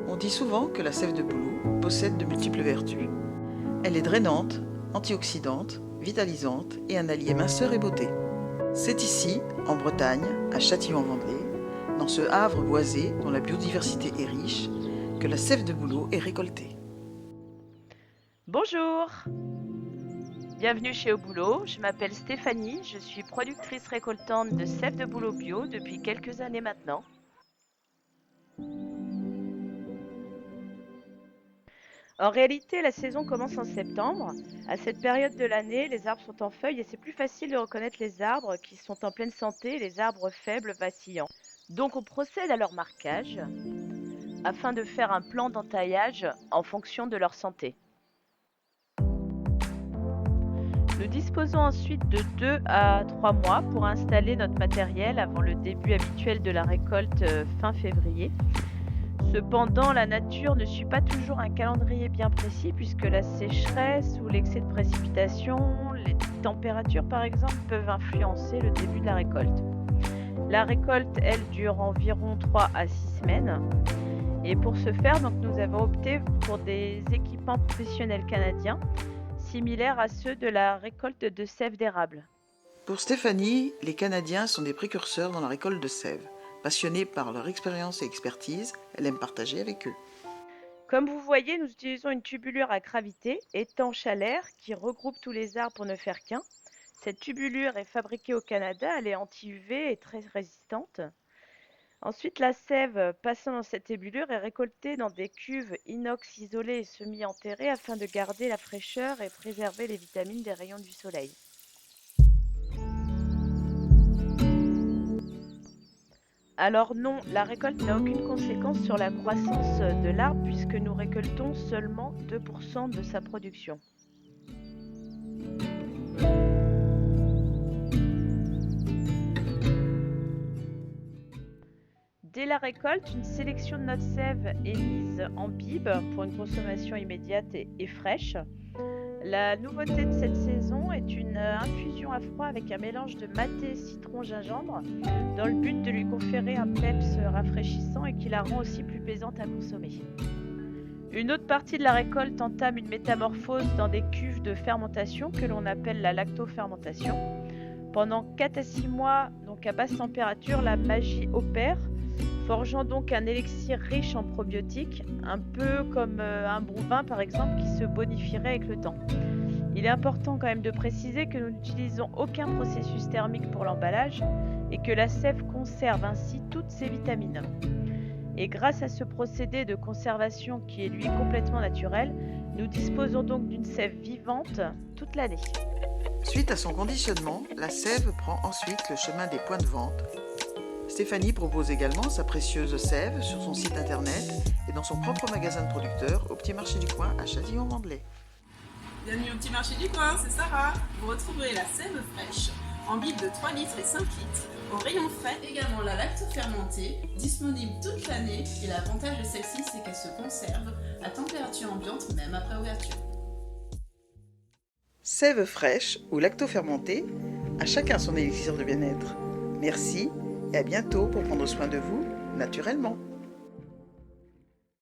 On dit souvent que la sève de bouleau possède de multiples vertus. Elle est drainante, antioxydante, vitalisante et un allié minceur et beauté. C'est ici, en Bretagne, à Châtillon-en-Vendée, dans ce havre boisé dont la biodiversité est riche, que la sève de bouleau est récoltée. Bonjour, bienvenue chez Au Boulot. Je m'appelle Stéphanie, je suis productrice récoltante de sève de bouleau bio depuis quelques années maintenant. En réalité, la saison commence en septembre. À cette période de l'année, les arbres sont en feuilles et c'est plus facile de reconnaître les arbres qui sont en pleine santé et les arbres faibles vacillants. Donc on procède à leur marquage afin de faire un plan d'entaillage en fonction de leur santé. Nous disposons ensuite de 2 à 3 mois pour installer notre matériel avant le début habituel de la récolte fin février. Cependant, la nature ne suit pas toujours un calendrier bien précis puisque la sécheresse ou l'excès de précipitations, les températures par exemple, peuvent influencer le début de la récolte. La récolte, elle, dure environ 3 à 6 semaines. Et pour ce faire, donc, nous avons opté pour des équipements professionnels canadiens similaires à ceux de la récolte de sève d'érable. Pour Stéphanie, les Canadiens sont des précurseurs dans la récolte de sève. Passionnée par leur expérience et expertise, elle aime partager avec eux. Comme vous voyez, nous utilisons une tubulure à gravité étanche à l'air qui regroupe tous les arbres pour ne faire qu'un. Cette tubulure est fabriquée au Canada, elle est anti-UV et très résistante. Ensuite, la sève passant dans cette tubulure est récoltée dans des cuves inox isolées et semi-enterrées afin de garder la fraîcheur et préserver les vitamines des rayons du soleil. Alors non, la récolte n'a aucune conséquence sur la croissance de l'arbre puisque nous récoltons seulement 2% de sa production. Dès la récolte, une sélection de notre sève est mise en bibes pour une consommation immédiate et fraîche. La nouveauté de cette saison est une infusion à froid avec un mélange de maté, citron, gingembre, dans le but de lui conférer un peps rafraîchissant et qui la rend aussi plus plaisante à consommer. Une autre partie de la récolte entame une métamorphose dans des cuves de fermentation que l'on appelle la lactofermentation. Pendant 4 à 6 mois, donc à basse température, la magie opère, forgeant donc un élixir riche en probiotiques, un peu comme un bon vin par exemple qui se bonifierait avec le temps. Il est important quand même de préciser que nous n'utilisons aucun processus thermique pour l'emballage et que la sève conserve ainsi toutes ses vitamines. Et grâce à ce procédé de conservation qui est lui complètement naturel, nous disposons donc d'une sève vivante toute l'année. Suite à son conditionnement, la sève prend ensuite le chemin des points de vente. Stéphanie propose également sa précieuse sève sur son site internet et dans son propre magasin de producteurs au Petit Marché du Coin à Châtillon-en-Vendée. Bienvenue au Petit Marché du Coin, c'est Sarah. Vous retrouverez la sève fraîche en bibes de 3 litres et 5 litres. Au rayon frais, également la lactofermentée, disponible toute l'année. Et l'avantage de celle-ci, c'est qu'elle se conserve à température ambiante même après ouverture. Sève fraîche ou lactofermentée, à chacun son élixir de bien-être. Merci et à bientôt pour prendre soin de vous naturellement.